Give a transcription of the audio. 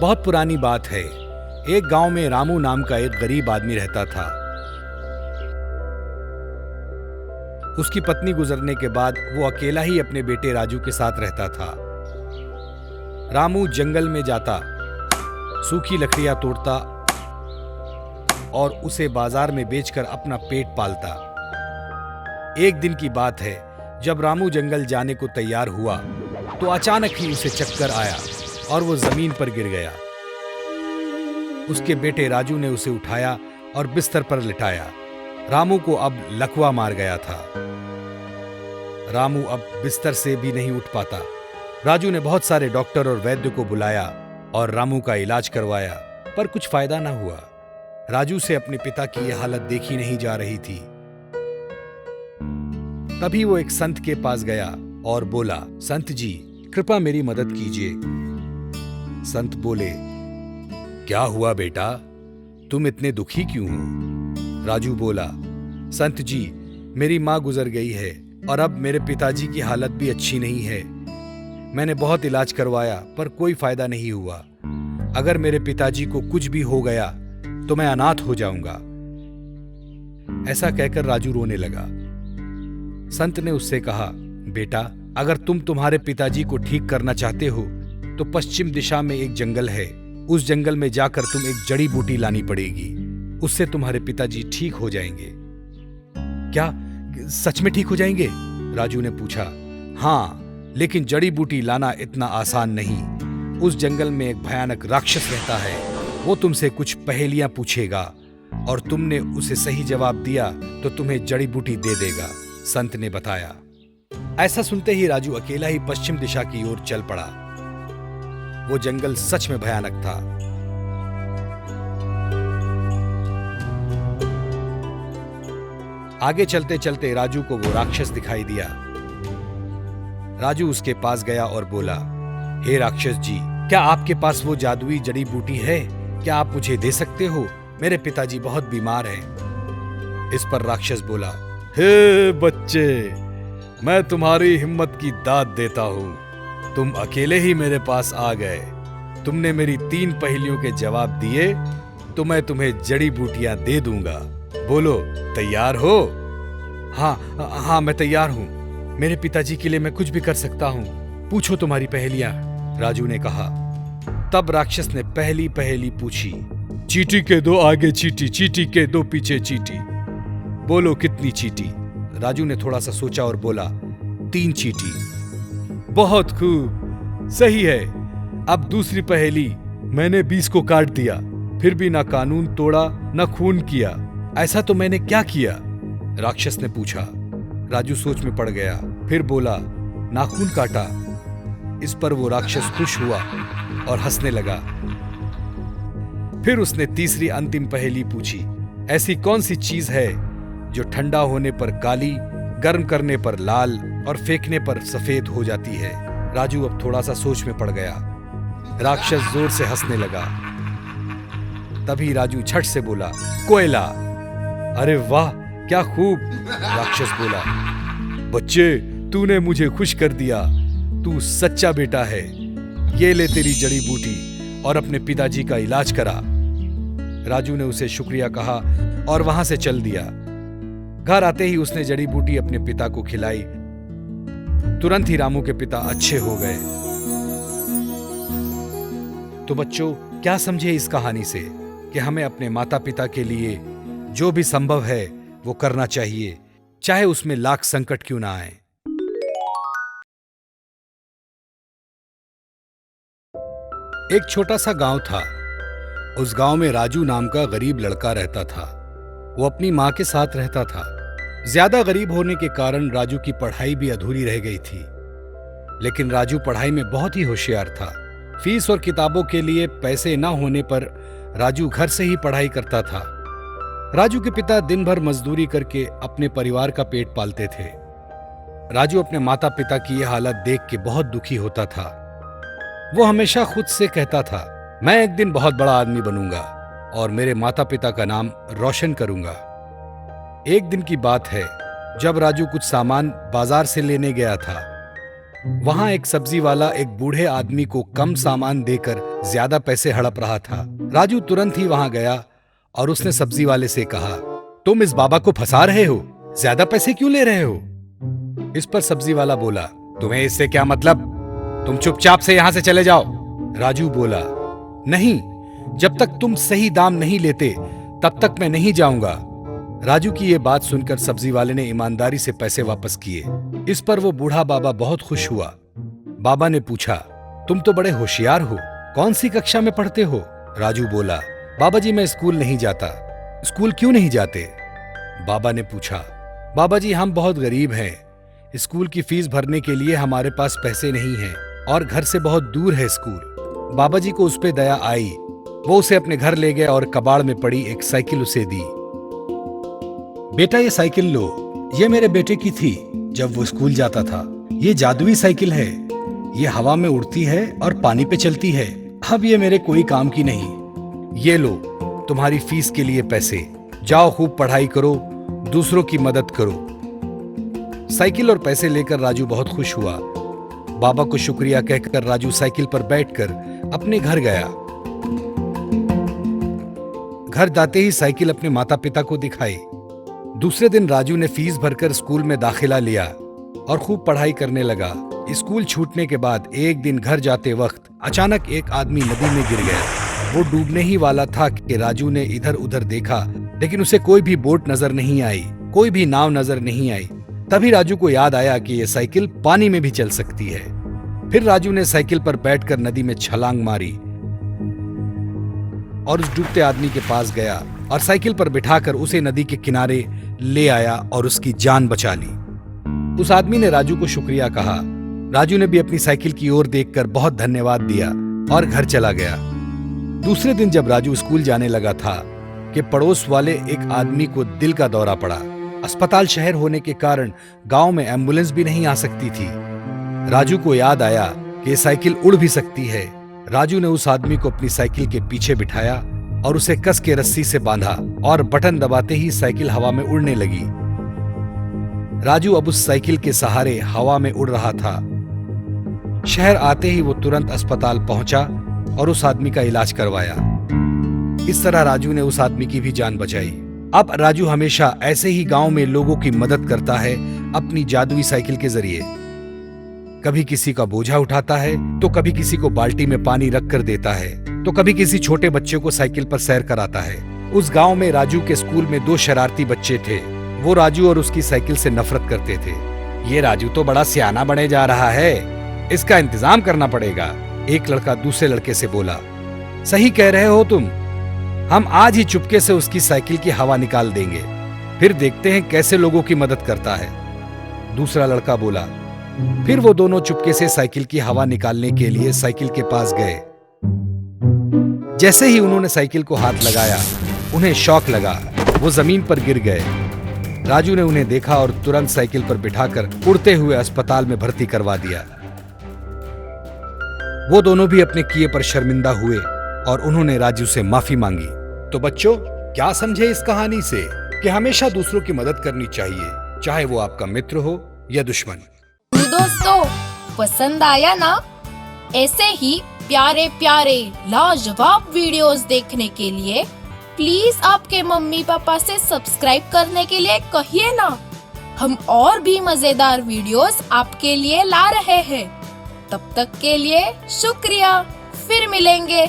बहुत पुरानी बात है। एक गांव में रामू नाम का एक गरीब आदमी रहता था। उसकी पत्नी गुजरने के बाद वो अकेला ही अपने बेटे राजू के साथ रहता था। रामू जंगल में जाता, सूखी लकड़ियां तोड़ता और उसे बाजार में बेचकर अपना पेट पालता। एक दिन की बात है, जब रामू जंगल जाने को तैयार हुआ तो अचानक ही उसे चक्कर आया और वो जमीन पर गिर गया। उसके बेटे राजू ने उसे उठाया और बिस्तर पर लिटाया। रामू को अब लकवा मार गया था। रामू अब बिस्तर से भी नहीं उठ पाता। राजू ने बहुत सारे डॉक्टर और वैद्य को बुलाया और रामू का इलाज करवाया, पर कुछ फायदा ना हुआ। राजू से अपने पिता की यह हालत देखी नहीं जा रही थी। तभी वो एक संत के पास गया और बोला, संत जी, कृपा मेरी मदद कीजिए। संत बोले, क्या हुआ बेटा, तुम इतने दुखी क्यों हो? राजू बोला, संत जी, मेरी मां गुजर गई है और अब मेरे पिताजी की हालत भी अच्छी नहीं है। मैंने बहुत इलाज करवाया पर कोई फायदा नहीं हुआ। अगर मेरे पिताजी को कुछ भी हो गया तो मैं अनाथ हो जाऊंगा। ऐसा कहकर राजू रोने लगा। संत ने उससे कहा, बेटा, अगर तुम तुम्हारे पिताजी को ठीक करना चाहते हो तो पश्चिम दिशा में एक जंगल है। उस जंगल में जाकर तुम एक जड़ी बूटी लानी पड़ेगी। उससे तुम्हारे पिताजी ठीक हो जाएंगे। क्या सच में ठीक हो जाएंगे? राजू ने पूछा। हाँ, लेकिन जड़ी बूटी लाना इतना आसान नहीं। उस जंगल में एक भयानक राक्षस रहता है। वो तुमसे कुछ पहेलियां पूछेगा और तुमने उसे सही जवाब दिया तो तुम्हें जड़ी बूटी दे देगा, संत ने बताया। ऐसा सुनते ही राजू अकेला ही पश्चिम दिशा की ओर चल पड़ा। वो जंगल सच में भयानक था। आगे चलते चलते राजू को वो राक्षस दिखाई दिया। राजू उसके पास गया और बोला, हे राक्षस जी, क्या आपके पास वो जादुई जड़ी बूटी है? क्या आप मुझे दे सकते हो? मेरे पिताजी बहुत बीमार हैं। इस पर राक्षस बोला, हे बच्चे, मैं तुम्हारी हिम्मत की दाद देता हूं। तुम अकेले ही मेरे पास आ गए। तुमने मेरी 3 पहेलियों के जवाब दिए तो मैं तुम्हें जड़ी बूटियां दे दूंगा। बोलो, तैयार हो? हाँ, मैं तैयार हूं। मेरे पिताजी के लिए मैं कुछ भी कर सकता हूं। पूछो तुम्हारी पहेलियां, राजू ने कहा। तब राक्षस ने पहली पहेली पूछी, चींटी के 2 आगे चींटी, चींटी के 2 पीछे चींटी। बोलो कितनी चींटी? राजू ने थोड़ा सा सोचा और बोला, 3 चींटी। बहुत खूब, सही है। अब दूसरी पहेली, मैंने 20 को काट दिया, फिर भी ना कानून तोड़ा ना खून किया। ऐसा तो मैंने क्या किया? राक्षस ने पूछा। राजू सोच में पड़ गया, फिर बोला, नाखून काटा। इस पर वो राक्षस खुश हुआ और हंसने लगा। फिर उसने तीसरी अंतिम पहेली पूछी, ऐसी कौन सी चीज है जो ठंडा होने पर काली, गर्म करने पर लाल और फेंकने पर सफेद हो जाती है? राजू अब थोड़ा सा सोच में पड़ गया। राक्षस जोर से हंसने लगा। तभी राजू झट से बोला, कोयला। अरे वाह, क्या खूब, राक्षस बोला। बच्चे, तूने मुझे खुश कर दिया। तू सच्चा बेटा है। ये ले तेरी जड़ी बूटी और अपने पिताजी का इलाज करा। राजू ने उसे शुक्रिया कहा और वहां से चल दिया। घर आते ही उसने जड़ी बूटी अपने पिता को खिलाई। तुरंत ही रामू के पिता अच्छे हो गए। तो बच्चों, क्या समझे इस कहानी से कि हमें अपने माता पिता के लिए जो भी संभव है वो करना चाहिए, चाहे उसमें लाख संकट क्यों ना आए। एक छोटा सा गांव था। उस गांव में राजू नाम का गरीब लड़का रहता था। वो अपनी मां के साथ रहता था। ज्यादा गरीब होने के कारण राजू की पढ़ाई भी अधूरी रह गई थी। लेकिन राजू पढ़ाई में बहुत ही होशियार था। फीस और किताबों के लिए पैसे न होने पर राजू घर से ही पढ़ाई करता था। राजू के पिता दिन भर मजदूरी करके अपने परिवार का पेट पालते थे। राजू अपने माता पिता की यह हालत देख के बहुत दुखी होता था। वो हमेशा खुद से कहता था, मैं एक दिन बहुत बड़ा आदमी बनूंगा और मेरे माता पिता का नाम रोशन करूंगा। एक दिन की बात है, जब राजू कुछ सामान बाजार से लेने गया था। वहां एक सब्जी वाला एक बूढ़े आदमी को कम सामान देकर ज्यादा पैसे हड़प रहा था। राजू तुरंत ही वहां गया और उसने सब्जी वाले से कहा, तुम इस बाबा को फंसा रहे हो, ज्यादा पैसे क्यों ले रहे हो? इस पर सब्जी वाला बोला, तुम्हें इससे क्या मतलब? तुम चुपचाप से यहां से चले जाओ। राजू बोला, नहीं, जब तक तुम सही दाम नहीं लेते तब तक मैं नहीं जाऊंगा। राजू की ये बात सुनकर सब्जी वाले ने ईमानदारी से पैसे वापस किए। इस पर वो बूढ़ा बाबा बहुत खुश हुआ। बाबा ने पूछा, तुम तो बड़े होशियार हो, कौन सी कक्षा में पढ़ते हो? राजू बोला, बाबा जी मैं स्कूल नहीं जाता। स्कूल क्यों नहीं जाते? बाबा ने पूछा, बाबा जी हम बहुत गरीब हैं, स्कूल की फीस भरने के लिए हमारे पास पैसे नहीं हैं और घर से बहुत दूर है स्कूल। बाबा जी को उस पे दया आई। वो उसे अपने घर ले गए और कबाड़ में पड़ी एक साइकिल उसे दी। बेटा ये साइकिल लो, ये मेरे बेटे की थी जब वो स्कूल जाता था। ये जादुई साइकिल है, ये हवा में उड़ती है और पानी पे चलती है। अब ये मेरे कोई काम की नहीं। ये लो तुम्हारी फीस के लिए पैसे, जाओ खूब पढ़ाई करो, दूसरों की मदद करो। साइकिल और पैसे लेकर राजू बहुत खुश हुआ। बाबा को शुक्रिया कहकर राजू साइकिल पर बैठकर अपने घर गया। घर जाते ही साइकिल अपने माता पिता को दिखाई। दूसरे दिन राजू ने फीस भरकर स्कूल में दाखिला लिया और खूब पढ़ाई करने लगा। स्कूल छूटने के बाद एक दिन घर जाते वक्त अचानक एक आदमी नदी में गिर गया। वो डूबने ही वाला था कि राजू ने इधर उधर देखा, लेकिन उसे कोई भी बोट नजर नहीं आई, कोई भी नाव नजर नहीं आई। तभी राजू को याद आया कि ये साइकिल पानी में भी चल सकती है। फिर राजू ने साइकिल पर बैठकर नदी में छलांग मारी और उस डूबते आदमी के पास गया और साइकिल पर बिठाकर उसे नदी के किनारे ले आया और उसकी जान बचा ली। उस आदमी ने राजू को शुक्रिया कहा। राजू ने भी अपनी साइकिल की ओर देखकर बहुत धन्यवाद दिया और घर चला गया। दूसरे दिन जब राजू स्कूल जाने लगा था कि पड़ोस वाले एक आदमी को दिल का दौरा पड़ा। अस्पताल शहर होने के कारण गांव में एम्बुलेंस भी नहीं आ सकती थी। राजू को याद आया कि ये साइकिल उड़ भी सकती है। राजू ने उस आदमी को अपनी साइकिल के पीछे बिठाया और उसे कस के रस्सी से बांधा और बटन दबाते ही साइकिल हवा में उड़ने लगी। राजू अब उस साइकिल के सहारे हवा में उड़ रहा था। शहर आते ही वो तुरंत अस्पताल पहुंचा और उस आदमी का इलाज करवाया। इस तरह राजू ने उस आदमी की भी जान बचाई। अब राजू हमेशा ऐसे ही गांव में लोगों की मदद करता है अपनी जादुई साइकिल के जरिए। कभी किसी का बोझा उठाता है, तो कभी किसी को बाल्टी में पानी रख कर देता है, तो कभी किसी छोटे बच्चे को साइकिल पर सैर कराता है। उस गांव में राजू के स्कूल में 2 शरारती बच्चे थे। वो राजू और उसकी साइकिल से नफरत करते थे। ये राजू तो बड़ा सियाना बने जा रहा है, इसका इंतजाम करना पड़ेगा। एक लड़का दूसरे लड़के से बोला, सही कह रहे हो तुम, हम आज ही चुपके से उसकी साइकिल की हवा निकाल देंगे, फिर देखते हैं कैसे लोगों की मदद करता है। दूसरा लड़का बोला। फिर वो दोनों चुपके से साइकिल की हवा निकालने के लिए साइकिल के पास गए। जैसे ही उन्होंने साइकिल को हाथ लगाया, उन्हें शॉक लगा, वो जमीन पर गिर गए। राजू ने उन्हें देखा और तुरंत साइकिल पर बिठाकर उड़ते हुए अस्पताल में भर्ती करवा दिया। वो दोनों भी अपने किए पर शर्मिंदा हुए और उन्होंने राजू से माफी मांगी। तो बच्चों, क्या समझे इस कहानी से कि हमेशा दूसरों की मदद करनी चाहिए, चाहे वो आपका मित्र हो या दुश्मन। दोस्तों, पसंद आया ना? ऐसे ही प्यारे प्यारे लाजवाब वीडियोस देखने के लिए प्लीज आपके मम्मी पापा से सब्सक्राइब करने के लिए कहिए ना। हम और भी मजेदार वीडियोस आपके लिए ला रहे हैं। तब तक के लिए शुक्रिया, फिर मिलेंगे।